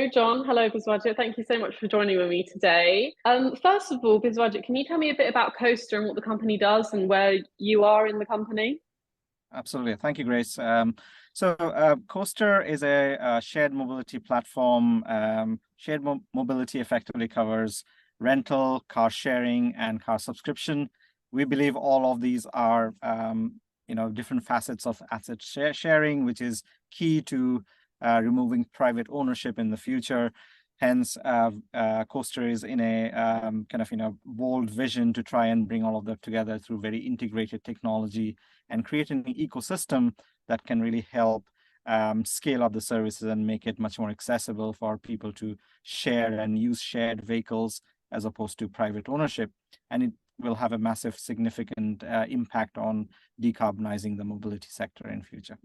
Hello, John. Hello, Biswajit. Thank you so much for joining with me today. First of all, Biswajit, can you tell me a bit about Coastr and what the company does and where you are in the company? Absolutely. Thank you, Grace. Coastr is a shared mobility platform. Mobility effectively covers rental, car sharing, and car subscription. We believe all of these are, different facets of asset sharing, which is key to removing private ownership in the future. Hence, Coastr is in a bold vision to try and bring all of that together through very integrated technology and create an ecosystem that can really help scale up the services and make it much more accessible for people to share and use shared vehicles as opposed to private ownership. And it will have a massive, significant impact on decarbonizing the mobility sector in future.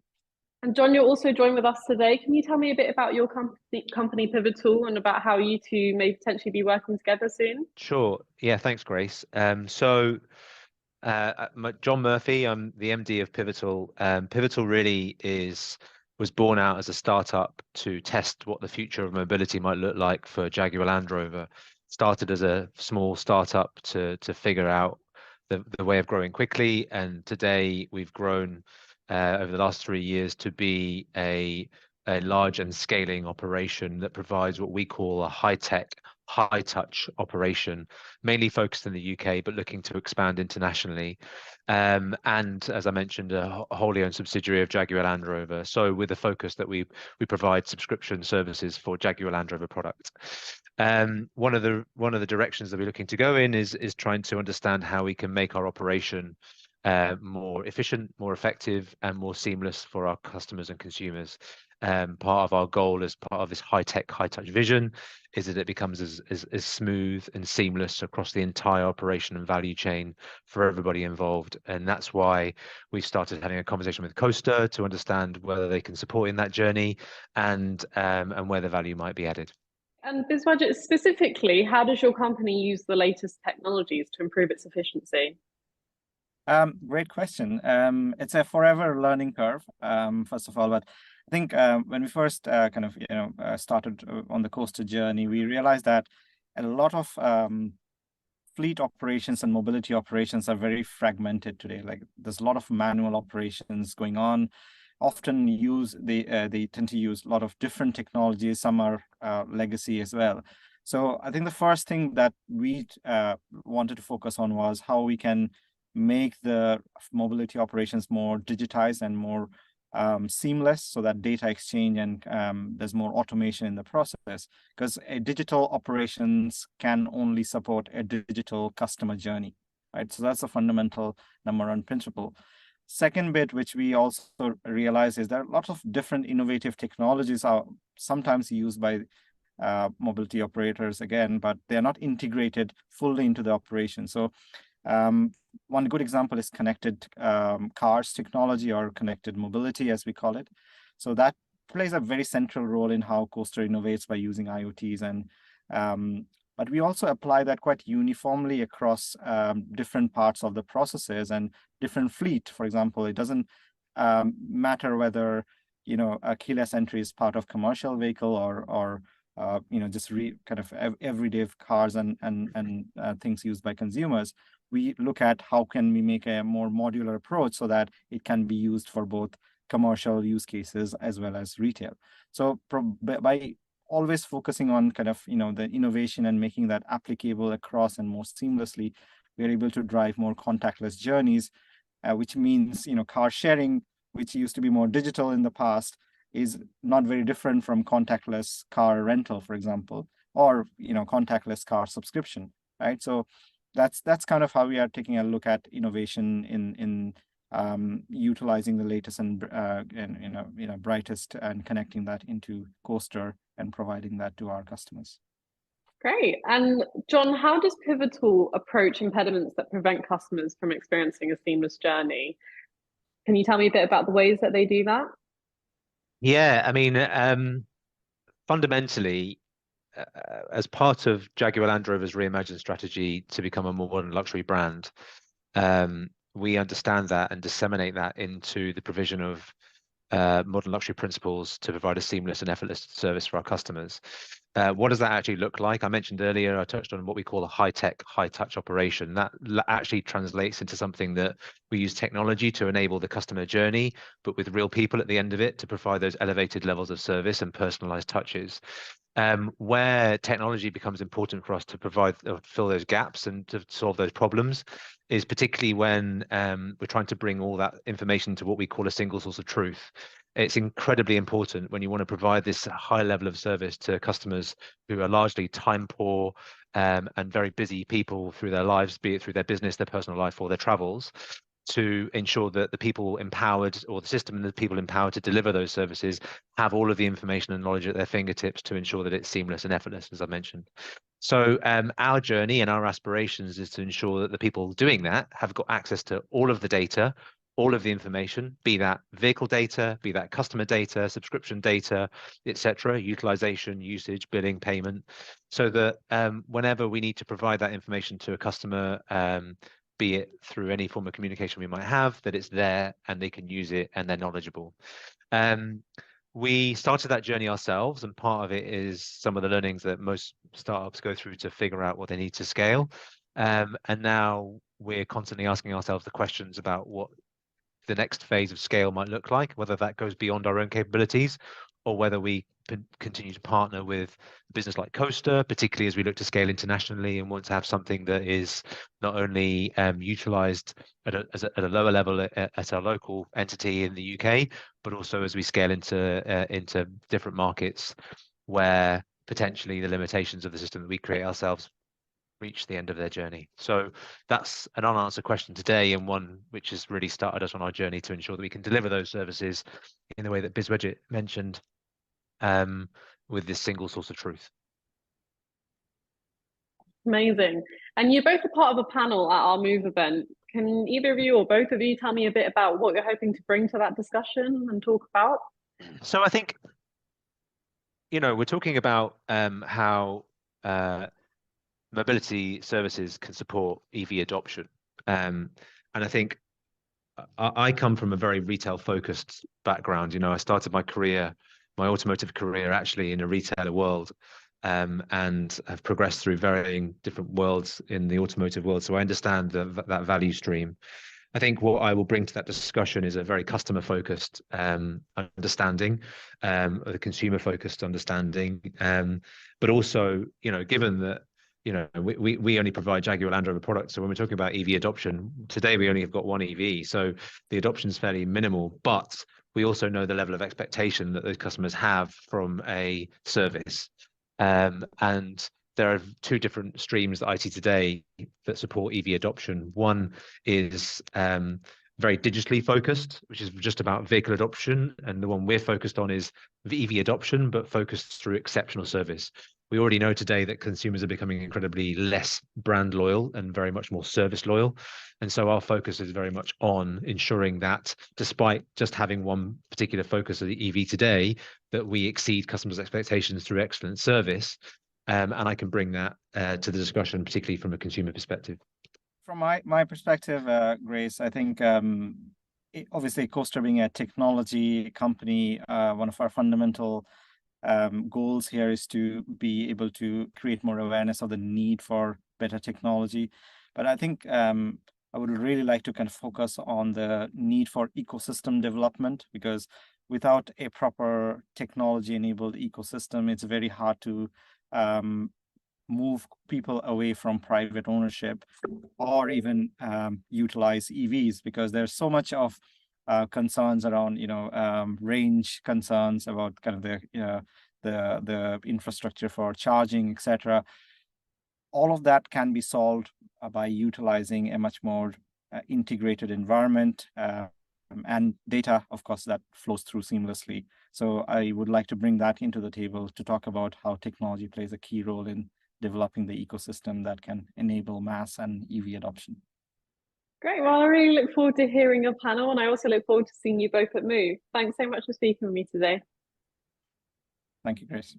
And John, you're also joined with us today. Can you tell me a bit about your company Pivotal and about how you two may potentially be working together soon? Sure. Yeah, thanks, Grace. John Murphy, I'm the MD of Pivotal. Pivotal really was born out as a startup to test what the future of mobility might look like for Jaguar Land Rover. Started as a small startup to figure out the way of growing quickly, and today we've grown over the last 3 years to be a large and scaling operation that provides what we call a high-tech, high-touch operation, mainly focused in the UK, but looking to expand internationally. And as I mentioned, a wholly owned subsidiary of Jaguar Land Rover. So with the focus that we provide subscription services for Jaguar Land Rover product. One of the directions that we're looking to go in is trying to understand how we can make our operation more efficient, more effective, and more seamless for our customers and consumers. Part of our goal as part of this high-tech, high-touch vision is that it becomes as smooth and seamless across the entire operation and value chain for everybody involved. And that's why we've started having a conversation with Coastr to understand whether they can support in that journey and where the value might be added. And Biswajit, specifically, how does your company use the latest technologies to improve its efficiency? Great question. It's a forever learning curve, first of all, but I think when we first started on the Coastr journey, we realized that a lot of fleet operations and mobility operations are very fragmented today. Like there's a lot of manual operations going on. Often they tend to use a lot of different technologies. Some are legacy as well. So I think the first thing that we wanted to focus on was how we can make the mobility operations more digitized and more seamless, so that data exchange and there's more automation in the process, because a digital operations can only support a digital customer journey, right? So that's a fundamental number one principle. Second bit, which we also realize, is there are lots of different innovative technologies are sometimes used by mobility operators again, but they're not integrated fully into the operation. So one good example is connected cars technology, or connected mobility, as we call it. So that plays a very central role in how Coastr innovates by using IoTs. And but we also apply that quite uniformly across different parts of the processes and different fleet. For example, it doesn't matter whether a keyless entry is part of commercial vehicle or just everyday cars and things used by consumers. We look at how can we make a more modular approach so that it can be used for both commercial use cases as well as retail. So by always focusing on the innovation and making that applicable across and more seamlessly, we're able to drive more contactless journeys, which means car sharing, which used to be more digital in the past, is not very different from contactless car rental, for example, or contactless car subscription, right? So that's kind of how we are taking a look at innovation in utilizing the latest and brightest and connecting that into Coastr and providing that to our customers. Great. And John, how does Pivotal approach impediments that prevent customers from experiencing a seamless journey? Can you tell me a bit about the ways that they do that? Yeah, I mean, fundamentally, as part of Jaguar Land Rover's reimagined strategy to become a more modern luxury brand, we understand that and disseminate that into the provision of modern luxury principles to provide a seamless and effortless service for our customers. What does that actually look like? I mentioned earlier, I touched on what we call a high-tech, high-touch operation. That actually translates into something that we use technology to enable the customer journey, but with real people at the end of it to provide those elevated levels of service and personalized touches. Where technology becomes important for us to provide fill those gaps and to solve those problems is particularly when we're trying to bring all that information to what we call a single source of truth. It's incredibly important when you want to provide this high level of service to customers who are largely time poor and very busy people through their lives, be it through their business, their personal life, or their travels, to ensure that the people empowered, or the system and the people empowered to deliver those services, have all of the information and knowledge at their fingertips to ensure that it's seamless and effortless, as I mentioned. So our journey and our aspirations is to ensure that the people doing that have got access to all of the data, all of the information, be that vehicle data, be that customer data, subscription data, etc., utilization, usage, billing, payment, so that whenever we need to provide that information to a customer, be it through any form of communication we might have, that it's there and they can use it and they're knowledgeable. We started that journey ourselves, and part of it is some of the learnings that most startups go through to figure out what they need to scale. And now we're constantly asking ourselves the questions about what the next phase of scale might look like, whether that goes beyond our own capabilities or whether we continue to partner with a business like Coastr, particularly as we look to scale internationally and want to have something that is not only utilized at a lower level at our local entity in the UK, but also as we scale into different markets where potentially the limitations of the system that we create ourselves reach the end of their journey. So that's an unanswered question today, and one which has really started us on our journey to ensure that we can deliver those services in the way that Biswajit mentioned, with this single source of truth. Amazing. And you're both a part of a panel at our Move event. Can either of you or both of you tell me a bit about what you're hoping to bring to that discussion and talk about? So I think, we're talking about how mobility services can support EV adoption. And I think I come from a very retail focused background. I started my automotive career actually in a retailer world, and have progressed through varying different worlds in the automotive world. So I understand that value stream. I think what I will bring to that discussion is a very customer focused understanding, a consumer focused understanding, but also, given that we only provide Jaguar Land Rover products. So when we're talking about EV adoption, today we only have got one EV. So the adoption is fairly minimal, but we also know the level of expectation that those customers have from a service. And there are two different streams that I see today that support EV adoption. One is very digitally focused, which is just about vehicle adoption. And the one we're focused on is EV adoption, but focused through exceptional service. We already know today that consumers are becoming incredibly less brand loyal and very much more service loyal. And so our focus is very much on ensuring that despite just having one particular focus of the EV today, that we exceed customers' expectations through excellent service. And I can bring that to the discussion, particularly from a consumer perspective. From my perspective, Grace, I think obviously Coastr being a technology company, one of our fundamental goals here is to be able to create more awareness of the need for better technology. But I think I would really like to kind of focus on the need for ecosystem development, because without a proper technology-enabled ecosystem, it's very hard to move people away from private ownership or even utilize EVs, because there's so much of concerns around, range concerns about kind of the infrastructure for charging, etc. All of that can be solved by utilizing a much more integrated environment and data, of course, that flows through seamlessly. So I would like to bring that into the table to talk about how technology plays a key role in developing the ecosystem that can enable mass and EV adoption. Great. Well, I really look forward to hearing your panel, and I also look forward to seeing you both at Move. Thanks so much for speaking with me today. Thank you, Grace.